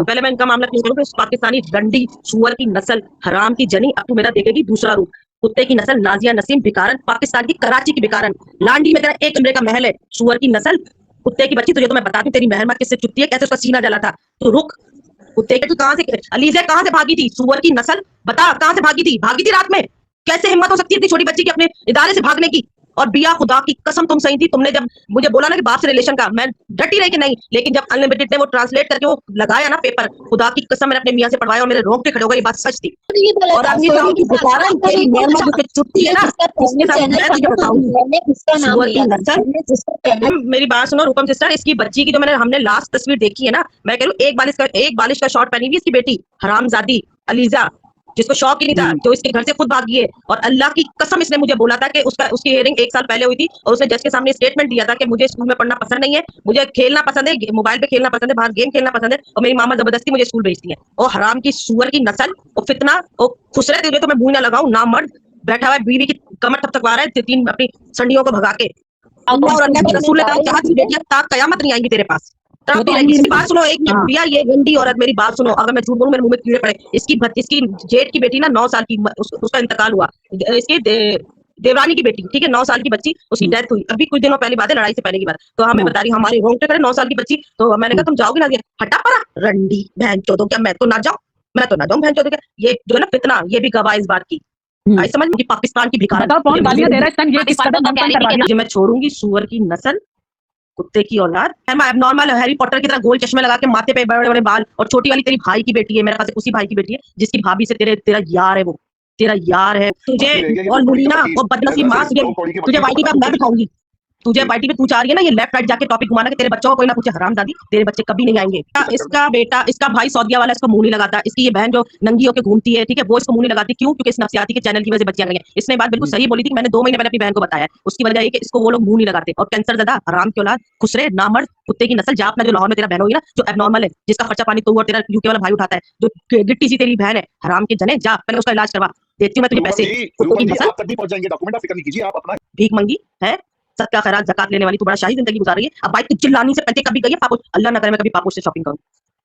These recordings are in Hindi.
पहले मैं इनका मामला क्लियर करूँ। तो पाकिस्तानी रंडी सुअर की नस्ल, हराम की जनी, अब तू मेरा देखेगी दूसरा रूप। कुत्ते की नस्ल, नाजिया नसीम भिकारन, पाकिस्तान की कराची की भिकारन, लांडी में तेरा एक कमरे का महल है। सुअर की नस्ल, कुत्ते की बच्ची, तुझे तो मैं बता दूं तेरी महरमा किससे चुटती है, कैसे उसका सीना जला था। तो रुक, कुत्ते के तू कहां से, अलीजा कहां से भागी थी? सुअर की नस्ल, बता कहां से भागी थी? भागी थी रात में? कैसे हिम्मत हो सकती है इतनी छोटी बच्ची की अपने इदारे से भागने की? और बिया, खुदा की कसम तुम सही थी। तुमने जब मुझे बोला ना कि बाप से रिलेशन का, मैं डटी रही कि नहीं, लेकिन जब अनलिमिटेड ने वो ट्रांसलेट करके वो लगाया ना पेपर, खुदा की कसम मैंने अपने मियां से पढ़वाया और मेरे रोंगटे खड़े हो गए। ये बात सच थी। और अब ये कहो कि बेचारा तेरी मेहरमा जो चुटती है ना, इसके साथ मैं तुझे बताऊंगी सुअर की नस्ल। मेरी बात सुनो रूपम सिस्टर, इसकी बच्ची की जो हमने लास्ट तस्वीर देखी है ना, मैं कह रही हूँ एक बालिश का शॉर्ट पहनी हुई इसकी बेटी हरामजादी अलीजा, जिसको शौक ही नहीं था, जो इसके घर से खुद भागी है। और अल्लाह की कसम इसने मुझे बोला था कि उसकी हियरिंग 1 साल पहले हुई थी और उसने जज के सामने स्टेटमेंट दिया था कि मुझे स्कूल में पढ़ना पसंद नहीं है, मुझे खेलना पसंद है, मोबाइल पे खेलना पसंद है, बाहर गेम खेलना पसंद है, और मेरी मामा जबरदस्ती मुझे स्कूल भेजती है। और हराम की सुअर की नस्ल, और फितना, और खुसरे तुझे तो मैं मुंह ना लगाऊं ना, मर्द बैठा हुआ है बीवी की कमर थपथपा रहा है 3 अपनी संडियों को भगा के। अल्लाह और अल्लाह के रसूल ने कहा कि बेटियां ताक कयामत नहीं आएंगी तेरे पास। बात सुनो एक मिनट भैया, ये गंदी औरत, मेरी बात सुनो, अगर मैं झूठ बोलूं मेरे मुंह में कीड़े पड़े। इसकी जेठ की बेटी ना 9 साल की, उसका इंतकाल हुआ। इसकी देवरानी की बेटी, ठीक है, 9 साल की बच्ची, उसकी डेथ हुई अभी कुछ दिनों पहली बात है, लड़ाई से पहले की बात। तो हमें बता रही हमारे रोंगटे खड़े, 9 साल की बच्ची। तो मैंने कहा तुम जाओगे ना? हटा पड़ा रंडी बहन चोदो, क्या मैं तो ना जाऊं? मैं तो ना जाऊं बहन चोदो। क्या ये जो है ना फितना, ये भी गवाह इस बात की। आई समझ कि पाकिस्तान की भिखारी, कौन गालियां दे रहा है इस टाइम? ये इस कदर मंथन करवा दिया। मैं छोड़ूंगी सुअर की नस्ल, कुत्ते की औलाद। नॉर्मल हैरी पॉटर की तरह गोल चश्मे लगा के, माथे पे बड़े बड़े बाल, और छोटी वाली तेरी भाई की बेटी है, मेरे ख्याल से उसी भाई की बेटी है जिसकी भाभी से तेरा यार है, वो तेरा यार है। तुझे और लुलीना और बदनसीब माँ, तुझे वाईटी पे मैं बिठाऊंगी। तुझे वाईटी पे तू चाह रही है ना ये लेफ्ट राइट जाके टॉपिक घुमाना कि तेरे बच्चों को कोई ना पूछे, हरामजादी तेरे बच्चे कभी नहीं आएंगे। इसका बेटा, इसका भाई सौदिया वाला इसको मुंह नहीं लगाता। इसकी ये बहन जो नंगी होकर घूमती है, ठीक है, वो इसको मुंह नहीं लगाती। क्यों? क्योंकि इस नफसियाती के चैनल की वजह से बच्चियां गई हैं। इसने बात बिल्कुल सही बोली थी, मैंने 2 महीने पहले अपनी बहन को बताया। उसकी वजह ये कि इसको वो लोग मुंह नहीं लगाते। और कैंसर ज्यादा हराम की औलाद, खुसरे नामर्द कुत्ते की नस्ल, जा अपना जो लाहौर में तेरा बहन होगी ना, जो एबनॉर्मल है, जिसका खर्चा पानी तू और तेरा यूके वाला भाई उठाता है, जो गिट्टी सी तेरी बहन है, हराम के जने, जा पहले उसका इलाज करवा। देती हूँ मैं तुझे पैसे। भीख मंगी है, सदका खैरात ज़कात लेने वाली, तू बड़ा शाही जिंदगी गुजार रही है। अब भाई तू चिल्लानी से पहले कभी गई है पापोश? अल्लाह ना करे मैं कभी पापोश से शॉपिंग करूं।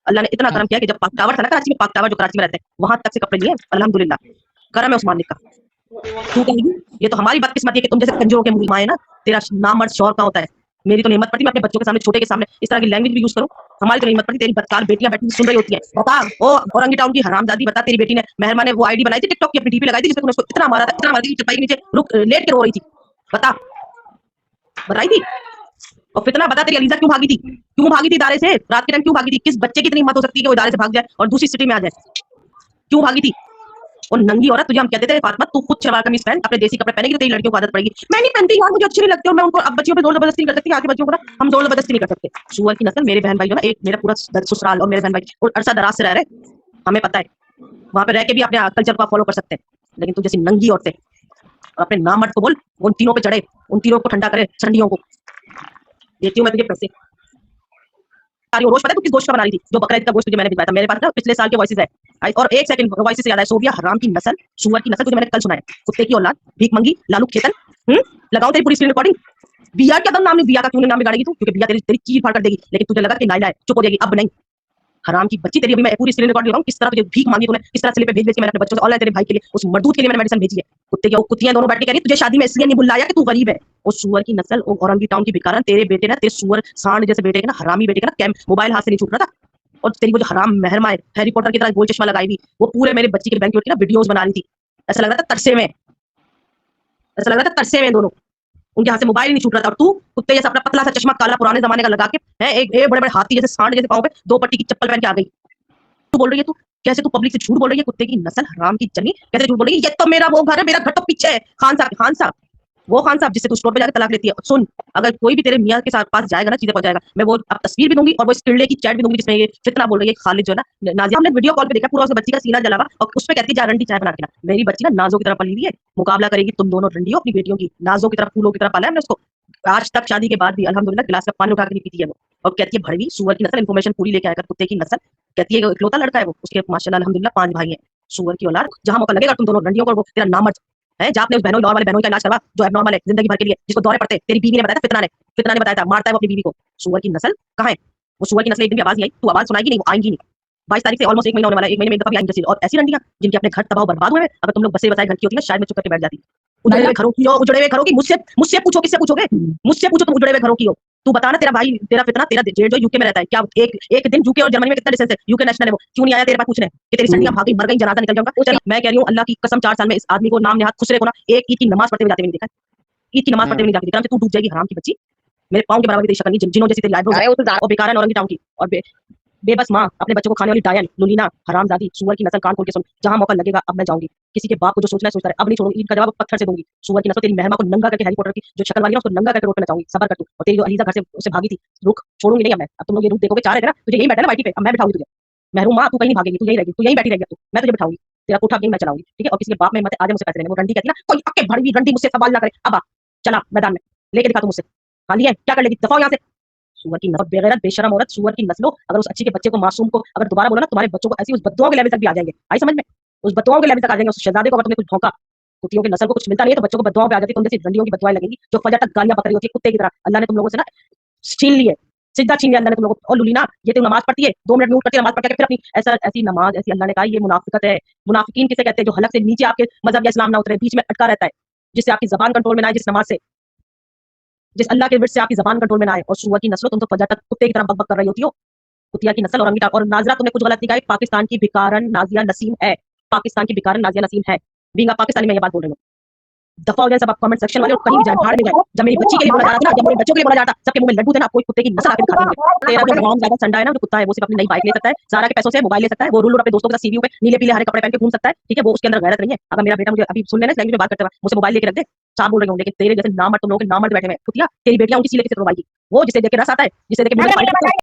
अल्लाह ने इतना करम किया कि जब पाक टावर था ना कराची में, पाक टावर जो कराची में रहते हैं, वहां तक से कपड़े लिए अल्हम्दुलिल्लाह, करम है उस्मान लीग का। तू कहेगी ये तो हमारी बदकिस्मती है कि तुम जैसे कंजरों के मुंह माए ना, तेरा नामर्द शौहर का होता है। मेरी तो नहीं हिम्मत पड़ती मैं अपने बच्चों के सामने, छोटे के सामने इस तरह की लैंग्वेज भी यूज करूं। हमारी तो नहीं हिम्मत पड़ती। तेरी बदकार बेटियां बैठी सुन रही होती है। बता ओ औरंगी टाउन की हरामजादी, बता तेरी बेटी ने, मेहरमा ने वो आईडी बनाई थी टिकटॉक की, अपनी डीपी लगाई थी, जिसमें तूने उसको इतना मारा था, इतना मारा था कि चपाई के नीचे रुक लेट के रो रही थी। बता, बताई थी? और फितना बता तेरी अलीजा क्यों भागी थी? क्यों भागी थी इदारे से? रात के टाइम क्यों भागी थी? किस बच्चे की इतनी हिम्मत हो सकती है कि वो इदारे से भाग जाए और दूसरी सिटी में आ जाए? क्यों भागी थी? और नंगी औरत, तुझे हम कहते थे फातिमा तू खुद शलवार कमीज पहन, अपने देसी कपड़े पहनेगी तो तेरी लड़कियों को आदत पड़ेगी। मैं नहीं पहनती यार, मुझे अच्छी नहीं लगती, और मैं उनको अब बच्चियों पे जोर जबरदस्ती नहीं कर सकती। आगे बच्चियों को ना हम जोर जबरदस्ती नहीं कर सकते। सुअर की नस्ल, मेरे बहन भाई जो ना, एक मेरा पूरा ससुराल और मेरे बहन भाई और अरसा दराज से रह रहे, हमें पता है वहां पे रह के भी अपने कल्चर को फॉलो कर सकते हैं। लेकिन तू जैसी नंगी औरतें, और अपने नामर्द को बोल उन तीनों पे चढ़े, उन तीनों को ठंडा करे, ठंडियों को। देती हूँ मैं तुझे पैसे। रोज पता है तू किस गोश्त का बना रही थी? जो बकरा ईद का गोश्त तुझे मैंने भिजवाया था, मेरे पास ना पिछले साल के वॉइसेस है। और एक सेकंड, वॉइसेस से याद है, सोबिया हराम की नस्ल, सुअर की नस्ल, तुझे मैंने कल सुनाया। कुत्ते की औलाद, भीख मंगी, लालू खेतन। लगाओ तेरी पूरी स्क्रीन रिकॉर्डिंग। बिया क्या नाम नहीं, बिया का क्यों नाम बिगाड़ेगी तू? क्योंकि बिया तेरी चीर फाड़ कर देगी, लेकिन तुझे लगा कि नाइला है, चुप हो जाएगी। अब नहीं, हराम की बच्ची, तेरी अभी मैं पूरी स्क्रीन रिकॉर्ड ले रहा हूँ, किस तरह तुझे भीख मांगी तूने, किस तरह स्लिप पे भेज भेज के मैंने अपने बच्चों से, ऑनलाइन तेरे भाई के लिए, उस मर्दूद के लिए मैंने मेडिसिन भेजी है। कुत्ते की कुत्तियां दोनों बैठ के कह रही तुझे शादी में इसलिए नहीं बुलाया कि तू गरीब है। और सुअर की नस्ल, और औरंगी टाउन की भिखारन, तेरे बेटे ना, तेरे सुअर सांड जैसे बेटे के ना, हरामी बेटे के ना, मोबाइल हाथ से नहीं छूट रहा था। और तेरी वो जो हराम मेहरमा है, हैरी पॉटर की तरह गोल चश्मा लगाई हुई, वो पूरे मेरे बच्ची के बैंक की ना वीडियोस बना रही थी। ऐसा लग रहा था तरसे में, ऐसा लग रहा था तरसे में दोनों, उनके हाथ से मोबाइल नहीं छूट रहा था। और तू कुत्ते जैसा अपना पतला सा चश्मा काला पुराने जमाने का लगा के है, एक बड़े बड़े हाथी जैसे सांड जैसे पाँव पे 2 पट्टी की चप्पल पहन के आ गई। तू बोल रही है, तू कैसे तू पब्लिक से झूठ बोल रही है? कुत्ते की नस्ल, हराम की जनी, कैसे झूठ बोल रही है? ये तो मेरा वो घर है, मेरा घर तो पीछे है। खान साहब, वो खान साहब जिससे तू स्टोर पे जाकर तलाक लेती है। सुन, अगर कोई भी तेरे मियां के साथ पास जाएगा ना, चीजें पहुंचाएगा, मैं वो अब तस्वीर भी दूंगी और वो स्किल्डे की चैट भी दूंगी जिसमें ये फितना बोल रही है। खालिद जो है ना, नाजिया, हमने वीडियो कॉल पे देखा, पूरा उस बच्ची का सीना जला हुआ, और उस पे कहती है जा रंडी चाय बना के ना। मेरी बच्ची ना नाजों की तरह पली हुई है, मुकाबला करेगी तुम दोनों रंडियों अपनी बेटियों की। नाजों की तरह, फूलों की तरह पाला है हमने उसको। आज तक शादी के बाद भी अल्हम्दुलिल्लाह गिलास का पानी उठा के नहीं पीती है वो। और कहती है भड़वी सुअर की नस्ल, इन्फॉर्मेशन पूरी लेके आएगा कुत्ते की नस्ल। कहती है इकलौता लड़का है वो, उसके माशाल्लाह अल्हम्दुलिल्लाह 5 भाई हैं। सुअर की औलाद, जहां मौका लगेगा तुम दोनों रंडियों को, वो तेरा नामर्द है, जा अपने उस बहनों, लाहौर वाले बहनों का इलाज करवा जो एबनॉर्मल है जिंदगी भर के लिए, जिसको दौरे पड़ते। तेरी बीवी ने बताया था, फितना ने बताया था, मारता है वो अपनी बीवी को। सुअर की नस्ल कहाँ है वो? सुअर की नस्ल एक दिन भी आवाज नहीं आई, तू आवाज सुनाएगी नहीं, वो आएंगी नहीं। 22 तारीख से ऑलमोस्ट 1 महीना होने वाला है, 1 महीने में एक दफा भी आएंगी और ऐसी रंडियां जिनके अपने घर तबाह बर्बाद हुए हैं, अगर तुम लोग बसे बसाए घर की होती ना, शायद मैं चुप करके बैठ जाती। उजड़े हुए घरों की मुझसे मुझसे पूछो, किससे पूछोगे? मुझसे पूछो, तुम उजड़े हुए घरों की हो। तू बता ना, तेरा भाई, तेरा फितना, तेरा जेठ जो यूके में रहता है, क्या एक दिन यूके और जर्मनी में कितना डिस्टेंस है? यूके नेशनल है वो, क्यों नहीं आया तेरे पास पूछने कि तेरी सड़ियां भाग गई, मर गई, जनाजा निकल जाऊंगा? चल, मैं कह रही हूँ, अल्लाह की कसम, 4 साल में इस आदमी को नाम नेहात खुसरे को ना एक ईद की नमाज पढ़ते हुए जाते हुए नहीं देखा। ईद की नमाज पढ़ते हुए नहीं जाती, दिखा तू डूब जाएगी हराम की बच्ची। मेरे पाँव के बराबर की तेरी शक्ल नहीं, जिन्हों जैसी तेरी आईब्रोज और बेकार है औरंगी टाउन की, और बेबस माँ, अपने बच्चों को खाने वाली डायन, लुलीना, हरामजादी, सुअर की नस्ल, कान खोल के सुन, जहां मौका लगेगा अब मैं जाऊंगी। किसी के बाप को जो सोचना है सोचता है, अब नहीं छोड़ूंगी। ईद का जवाब पत्थर से दूंगी। सुअर की नस्ल, तेरी मेहमा को नंगा करके हैरी पॉटर की जो शक्ल वाली है उसको नंगा करके रोड पे नचाऊंगी। सबर कर तू। और तेरी जो अलीजा घर से उससे भागी थी, रुक, छोड़ूंगी नहीं अब मैं। अब तुम लोग ये रूप देखोगे, चाह रहे थे ना, तुझे यही बैठा है ना वाइटी पे, अब मैं बिठाऊंगी तुझे। महरूम माँ, तू कहीं नहीं भागेगी, तू यही रहेगी, तू यही बैठी रहेगी, तू, मैं तुझे बिठाऊंगी। तेरा कोठा भी मैं चलाऊंगी, ठीक है? और किसी के बाप में मत आ जाए मुझसे पैसे लेने। वो रंडी कहती है ना, कोई आके भड़वी रंडी मुझसे सवाल ना करे। अब आ, चला मैदान में, लेके दिखा तू मुझसे। खाली है, क्या कर लेगी? दफा यहाँ से। सुअर की नस्ल, बेगैरत, बेशरम औरत, सुअर की नस्लो। अगर उस अच्छी के बच्चे को, मासूम को अगर दोबारा बोला ना, तुम्हारे बच्चों को ऐसी उस बद्दुआओं के लेवल तक भी आ जाएंगे। आई समझ में? उस बद्दुआओं के लेवल तक आ जाएंगे। उस शहजादे को अगर तुमने कुछ भौंका, कुतियों की नस्ल को कुछ मिलता नहीं है, तो बच्चों को बद्दुआओं पे आ जाती है। तुम जैसी रंडियों की बद्दुआएं लगेंगी जो फजर तक गालियां बक रही होती है कुत्ते की तरह। अल्लाह ने तुम लोगों से ना छीन लिए, सिद्धा छीन लिया अल्लाह ने तुम लोगों को। और लुलीना, ये तुम नमाज पढ़ती है, 2 मिनट म्यूट करती है, नमाज पढ़ के फिर अपनी ऐसी नमाज, ऐसी अल्लाह ने कहा ये मुनाफिकत है। मुनाफिकीन किसे कहते हैं? जो हलक से नीचे आपके मजहब या इस्लाम ना उतरे, बीच में अटका रहता है, जिससे आपकी जबान कंट्रोल में ना आए, जिस नमाज से, जिस अल्लाह के विर्द से आपकी जबान कंट्रोल में ना आए। और सुअर की नस्लो, तुम तो फजर तक कुत्ते की तरह बक बक कर रही होती हो, कुतिया की नस्ल। और नाजरा, तुमने कुछ गलत नहीं कहा, पाकिस्तान की भिकारन नाजिया नसीम है। पाकिस्तान की भिकारन नाजिया नसीम है। बीइंग अ पाकिस्तानी, मैं ये बात बोल रही हूँ। दफा हो जाए सब आप कमेंट सेक्शन वाले, और कहीं भी जाए, भाड़ में जाए। जब मेरी बच्ची के लिए बोला जा रहा था ना, जब मेरे बच्चों के लिए बोला जा रहा था, सबके मुंह में लड्डू थे ना, कोई कुत्ते की नस्ल आके दिखा देंगे। तेरा जो हराम ज्यादा संडा है ना, जो कुत्ता है, वो सिर्फ अपनी नई बाइक ले सकता है, ज़ारा के पैसों से मोबाइल ले सकता है, वो रूल अपने दोस्तों के साथ सीवीओ पे नीले पीले हरे कपड़े पहन के घूम सकता है, ठीक है? वो उसके अंदर गैरत नहीं है। अगर मेरा बेटा मुझे अभी सुन लेना, इस लैंग्वेज में बात करते हुए, मुझसे मोबाइल लेके रख दे, साफ बोल रही हूँ। लेकिन तेरे जैसे नामर्द, तुम लोग के नामर्द बैठे हुए कुतिया, तेरी बेटियां उनकी सी लेके सिर्फ वो जिसे देख के रस आता है, जिसे देख के